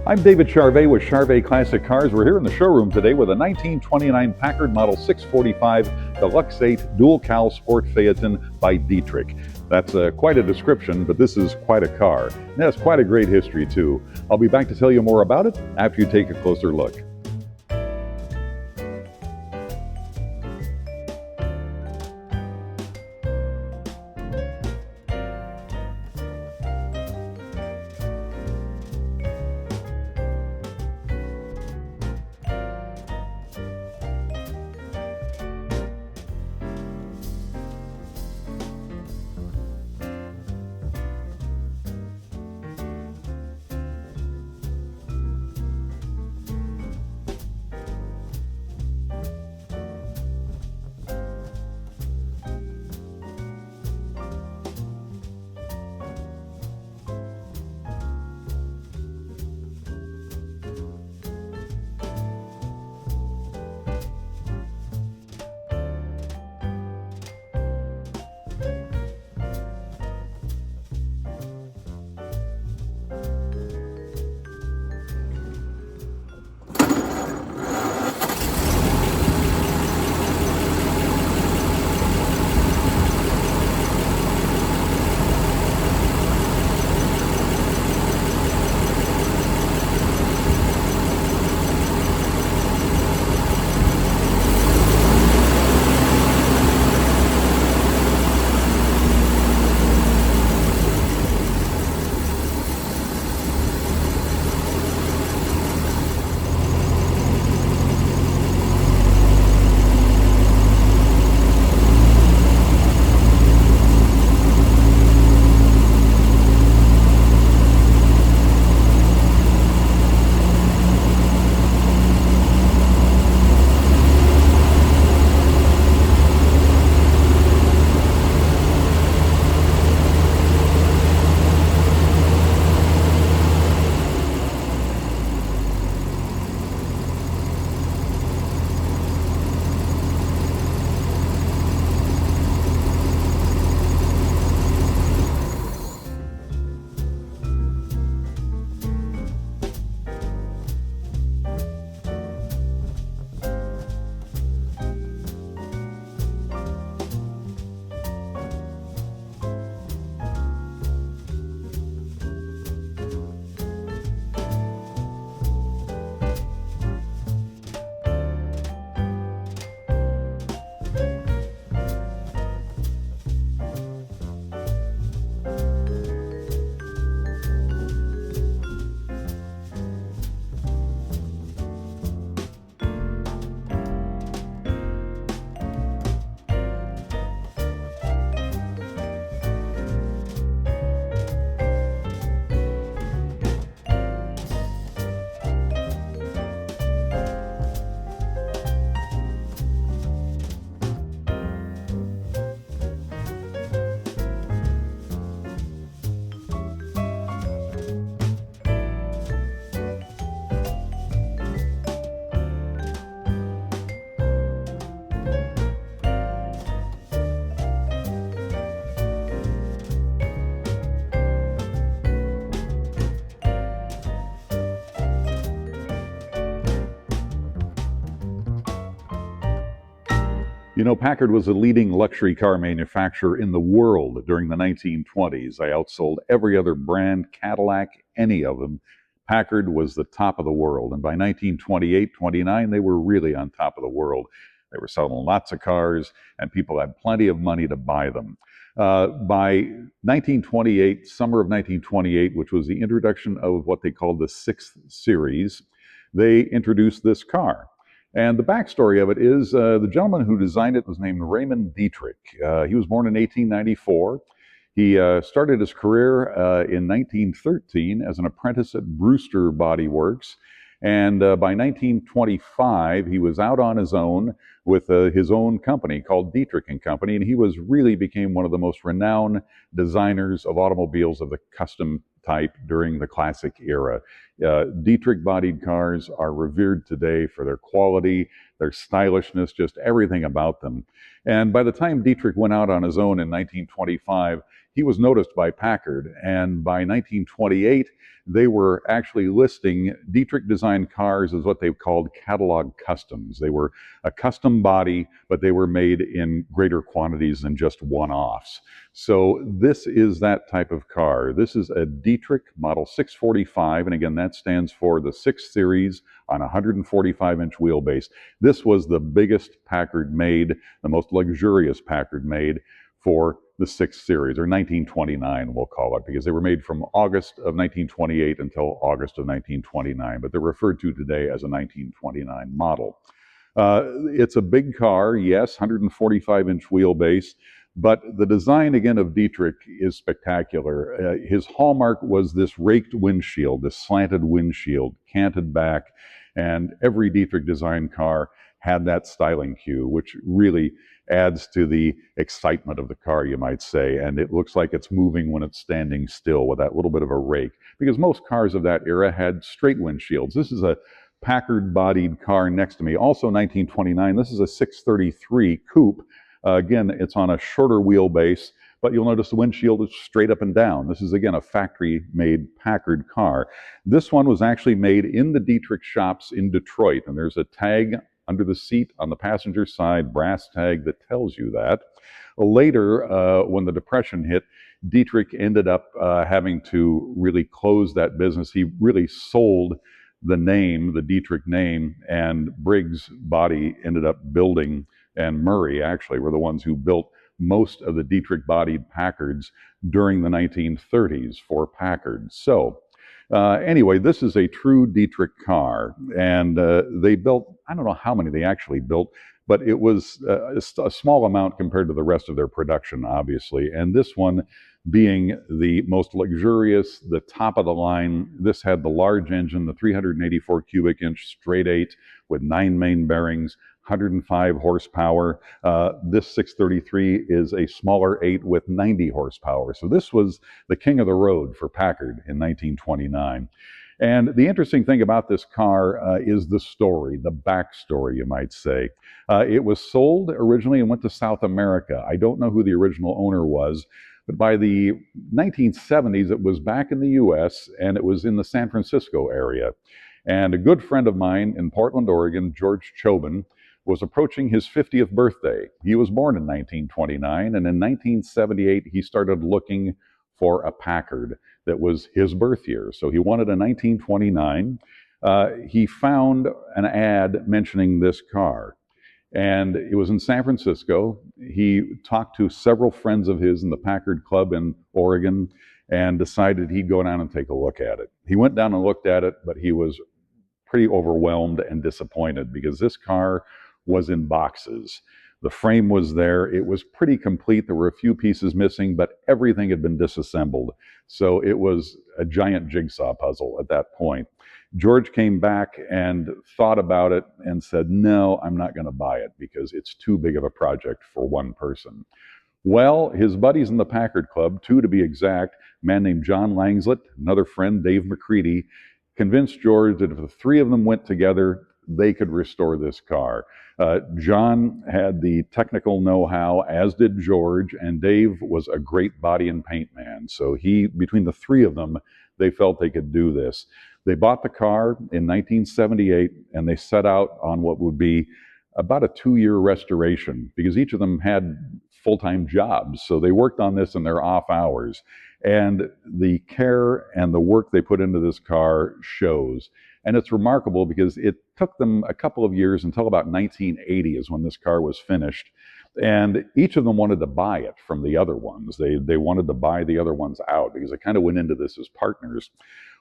I'm David Charvet with Charvet Classic Cars. We're here in the showroom today with a 1929 Packard Model 645 Deluxe 8 Dual Cowl Sport Phaeton by Dietrich. That's quite a description, but this is quite a car. It has quite a great history, too. I'll be back to tell you more about it after you take a closer look. You know, Packard was a leading luxury car manufacturer in the world during the 1920s. They outsold every other brand, Cadillac, any of them. Packard was the top of the world. And by 1928, 29, they were really on top of the world. They were selling lots of cars, and people had plenty of money to buy them. By 1928, summer of 1928, which was the introduction of what they called the 6th Series, they introduced this car. And the backstory of it is the gentleman who designed it was named Raymond Dietrich. He was born in 1894. He started his career in 1913 as an apprentice at Brewster Body Works. And by 1925, he was out on his own with his own company called Dietrich and Company. And he really became one of the most renowned designers of automobiles of the custom type during the classic era. Dietrich bodied cars are revered today for their quality, their stylishness, just everything about them. And by the time Dietrich went out on his own in 1925, he was noticed by Packard, and by 1928, they were actually listing Dietrich designed cars as what they've called catalog customs. They were a custom body, but they were made in greater quantities than just one-offs. So this is that type of car. This is a Dietrich Model 645, and again, that stands for the 6 Series on a 145-inch wheelbase. This was the biggest Packard made, the most luxurious Packard made for the 6 Series, or 1929, we'll call it, because they were made from August of 1928 until August of 1929, but they're referred to today as a 1929 model. It's a big car, yes, 145-inch wheelbase, but the design, again, of Dietrich is spectacular. His hallmark was this raked windshield, this slanted windshield, canted back, and every Dietrich designed car had that styling cue, which really adds to the excitement of the car, you might say, and it looks like it's moving when it's standing still with that little bit of a rake, because most cars of that era had straight windshields. This is a Packard-bodied car next to me, also 1929. This is a 633 coupe. Again, it's on a shorter wheelbase, but you'll notice the windshield is straight up and down. This is, again, a factory-made Packard car. This one was actually made in the Dietrich shops in Detroit, and there's a tag under the seat on the passenger side, brass tag that tells you that. Later, when the Depression hit, Dietrich ended up having to really close that business. He really sold the name, the Dietrich name, and Briggs Body ended up building, and Murray actually were the ones who built most of the Dietrich-bodied Packards during the 1930s for Packard. So anyway, this is a true Dietrich car, and they built, I don't know how many they actually built, but it was a small amount compared to the rest of their production, obviously. And this one being the most luxurious, the top of the line. This had the large engine, the 384 cubic inch straight 8 with 9 main bearings, 105 horsepower. This 633 is a smaller 8 with 90 horsepower. So this was the king of the road for Packard in 1929. And the interesting thing about this car is the story, the backstory, you might say. It was sold originally and went to South America. I don't know who the original owner was, but by the 1970s, it was back in the U.S., and it was in the San Francisco area. And a good friend of mine in Portland, Oregon, George Chobin, was approaching his 50th birthday. He was born in 1929, and in 1978, he started looking for a Packard that was his birth year. So he wanted a 1929. He found an ad mentioning this car, and it was in San Francisco. He talked to several friends of his in the Packard Club in Oregon and decided he'd go down and take a look at it. He went down and looked at it, but he was pretty overwhelmed and disappointed because this car was in boxes. The frame was there. It was pretty complete. There were a few pieces missing, but everything had been disassembled. So it was a giant jigsaw puzzle at that point. George came back and thought about it and said, no, I'm not going to buy it because it's too big of a project for one person. Well, his buddies in the Packard Club, 2 to be exact, a man named John Langslet, another friend, Dave McCready, convinced George that if the 3 of them went together, they could restore this car. John had the technical know-how, as did George, and Dave was a great body and paint man. So between the 3 of them, they felt they could do this. They bought the car in 1978, and they set out on what would be about a 2-year restoration, because each of them had full-time jobs. So they worked on this in their off hours. And the care and the work they put into this car shows. And it's remarkable because it took them a couple of years until about 1980 is when this car was finished. And each of them wanted to buy it from the other ones. They wanted to buy the other ones out because they kind of went into this as partners.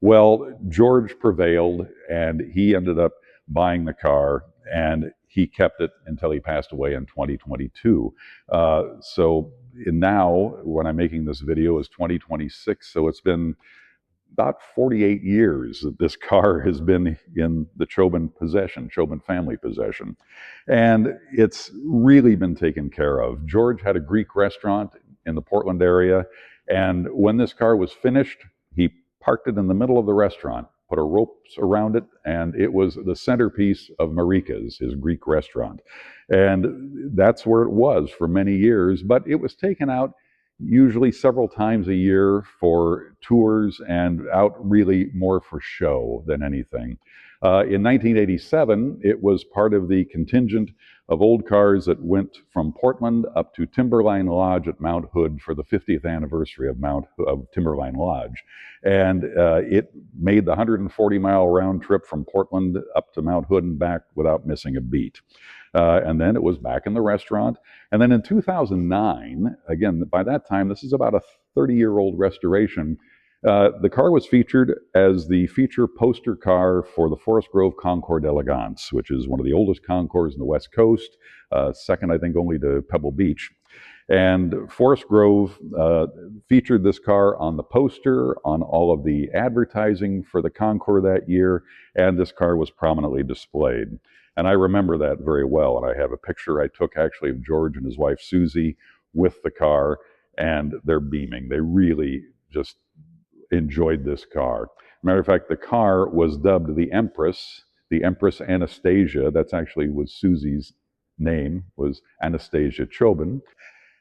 Well, George prevailed, and he ended up buying the car, and he kept it until he passed away in 2022. So now, when I'm making this video, is 2026, so it's been about 48 years that this car has been in the Chobin possession, Chobin family possession. And it's really been taken care of. George had a Greek restaurant in the Portland area, and when this car was finished, he parked it in the middle of the restaurant put a ropes around it, and it was the centerpiece of Marika's, his Greek restaurant. And that's where it was for many years, but it was taken out usually several times a year for tours and out really more for show than anything. In 1987, it was part of the contingent of old cars that went from Portland up to Timberline Lodge at Mount Hood for the 50th anniversary of Timberline Lodge. And it made the 140-mile round trip from Portland up to Mount Hood and back without missing a beat. And then it was back in the restaurant. And then in 2009, again, by that time, this is about a 30-year-old restoration, the car was featured as the feature poster car for the Forest Grove Concours d'Elegance, which is one of the oldest concours in the West Coast, second, I think, only to Pebble Beach. And Forest Grove featured this car on the poster, on all of the advertising for the Concours that year, and this car was prominently displayed. And I remember that very well. And I have a picture I took actually of George and his wife Susie with the car, and they're beaming. They really just enjoyed this car. Matter of fact, the car was dubbed the Empress Anastasia. That's actually was Susie's name, was Anastasia Chobin.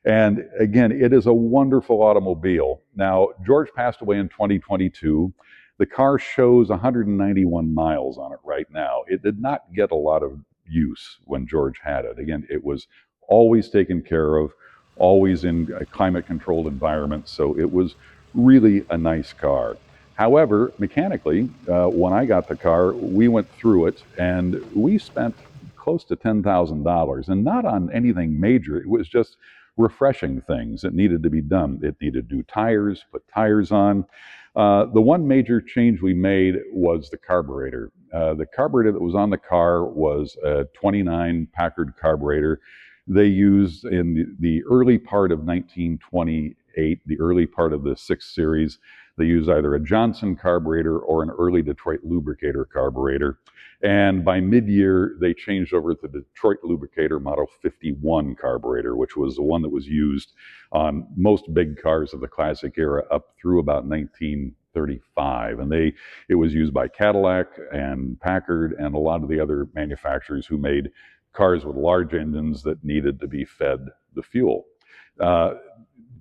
And again, it is a wonderful automobile. Now, George passed away in 2022. The car shows 191 miles on it right now. It did not get a lot of use when George had it. Again, it was always taken care of, always in a climate-controlled environment, so it was really a nice car. However, mechanically, when I got the car, we went through it, and we spent close to $10,000, and not on anything major. It was just refreshing things that needed to be done. It needed new tires, put tires on. The one major change we made was the carburetor. The carburetor that was on the car was a 29 Packard carburetor. They used in the early part of 1928, the early part of the 6 Series, they used either a Johnson carburetor or an early Detroit lubricator carburetor. And by mid-year, they changed over to the Detroit lubricator Model 51 carburetor, which was the one that was used on most big cars of the classic era up through about 1935. And it was used by Cadillac and Packard and a lot of the other manufacturers who made cars with large engines that needed to be fed the fuel.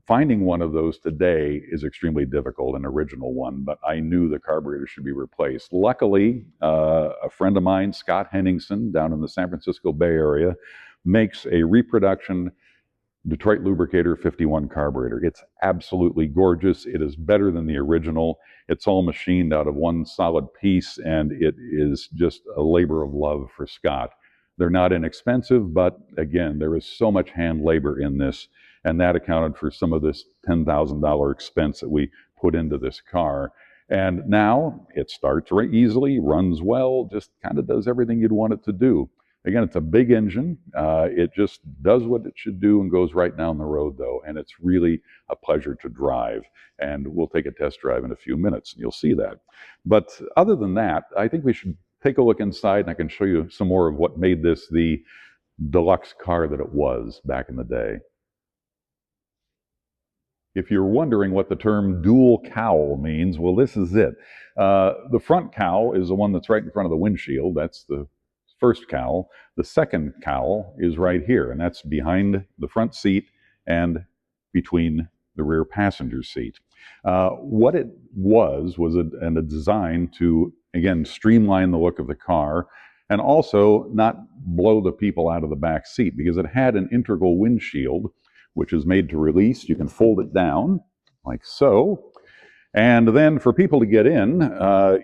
Finding one of those today is extremely difficult, an original one, but I knew the carburetor should be replaced. Luckily, a friend of mine, Scott Henningsen, down in the San Francisco Bay Area, makes a reproduction Detroit Lubricator 51 carburetor. It's absolutely gorgeous. It is better than the original. It's all machined out of one solid piece, and it is just a labor of love for Scott. They're not inexpensive, but again, there is so much hand labor in this, and that accounted for some of this $10,000 expense that we put into this car. And now it starts easily, runs well, just kind of does everything you'd want it to do. Again, it's a big engine. It just does what it should do and goes right down the road, though, and it's really a pleasure to drive. And we'll take a test drive in a few minutes, and you'll see that. But other than that, I think we should take a look inside, and I can show you some more of what made this the deluxe car that it was back in the day. If you're wondering what the term dual cowl means, well, this is it. The front cowl is the one that's right in front of the windshield. That's the first cowl. The second cowl is right here, and that's behind the front seat and between the rear passenger seat. What it was a design to, again, streamline the look of the car and also not blow the people out of the back seat, because it had an integral windshield, which is made to release. You can fold it down like so. And then for people to get in,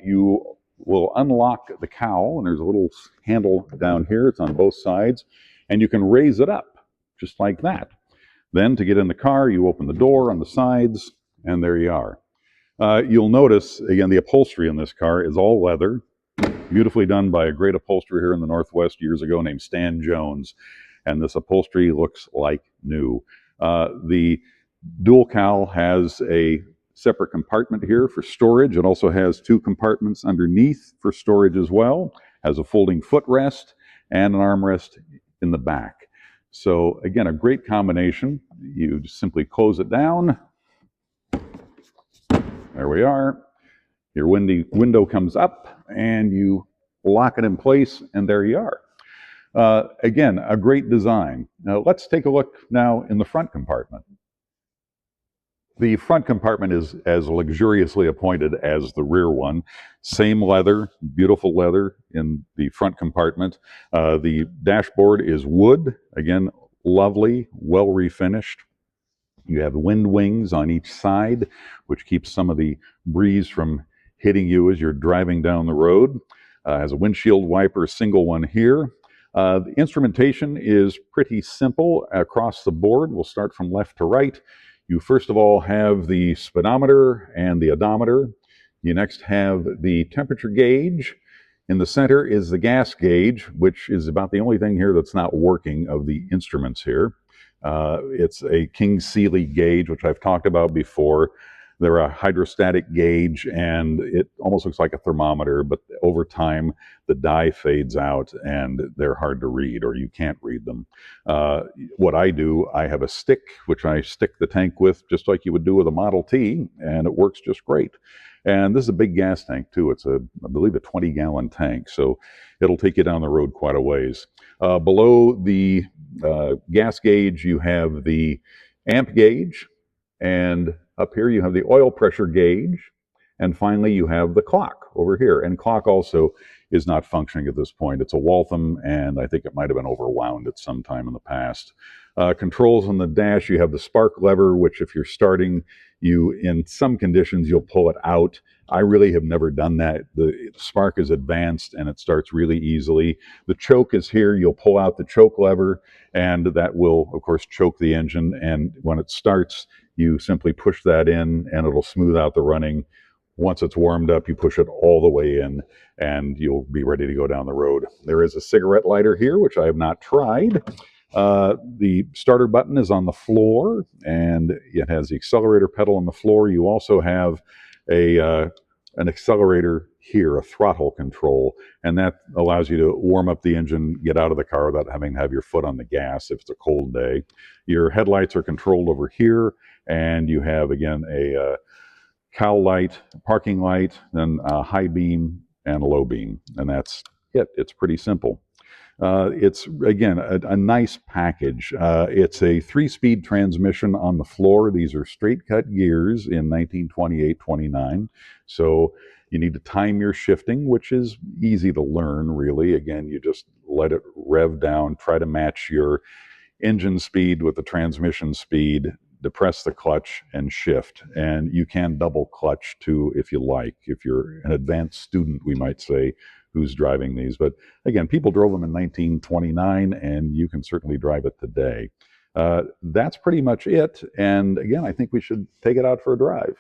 you will unlock the cowl, and there's a little handle down here. It's on both sides, and you can raise it up just like that. Then to get in the car, you open the door on the sides, and there you are. You'll notice, again, the upholstery in this car is all leather, beautifully done by a great upholsterer here in the Northwest years ago named Stan Jones. And this upholstery looks like new. The dual cowl has a separate compartment here for storage. It also has 2 compartments underneath for storage as well. Has a folding footrest and an armrest in the back. So again, a great combination. You just simply close it down. There we are. Your window comes up and you lock it in place, and there you are. Again, a great design. Now, let's take a look now in the front compartment. The front compartment is as luxuriously appointed as the rear one. Same leather, beautiful leather in the front compartment. The dashboard is wood, again, lovely, well refinished. You have wind wings on each side, which keeps some of the breeze from hitting you as you're driving down the road. Has a windshield wiper, single one here. The instrumentation is pretty simple across the board. We'll start from left to right. You first of all have the speedometer and the odometer. You next have the temperature gauge. In the center is the gas gauge, which is about the only thing here that's not working of the instruments here. It's a King Seeley gauge, which I've talked about before. They're a hydrostatic gauge, and it almost looks like a thermometer, but over time, the dye fades out, and they're hard to read, or you can't read them. What I do, I have a stick, which I stick the tank with, just like you would do with a Model T, and it works just great. And this is a big gas tank, too. It's, I believe, a 20-gallon tank, so it'll take you down the road quite a ways. Below the gas gauge, you have the amp gauge, and up here you have the oil pressure gauge, and finally you have the clock over here. And clock also is not functioning at this point. It's a Waltham, and I think it might have been overwound at some time in the past. Controls on the dash, you have the spark lever, which if you're starting, in some conditions, you'll pull it out. I really have never done that. The spark is advanced and it starts really easily. The choke is here. You'll pull out the choke lever, and that will, of course, choke the engine. And when it starts, you simply push that in and it'll smooth out the running. Once it's warmed up, you push it all the way in and you'll be ready to go down the road. There is a cigarette lighter here, which I have not tried. The starter button is on the floor, and it has the accelerator pedal on the floor. You also have an accelerator here, a throttle control, and that allows you to warm up the engine, get out of the car without having to have your foot on the gas if it's a cold day. Your headlights are controlled over here, and you have, again, a cowl light, parking light, then a high beam and a low beam, and that's it. It's pretty simple. It's, again, a nice package. It's a 3-speed transmission on the floor. These are straight-cut gears in 1928-29. So you need to time your shifting, which is easy to learn, really. Again, you just let it rev down, try to match your engine speed with the transmission speed, depress the clutch, and shift. And you can double clutch, too, if you like. If you're an advanced student, we might say, who's driving these. But again, people drove them in 1929, and you can certainly drive it today. That's pretty much it. And again, I think we should take it out for a drive.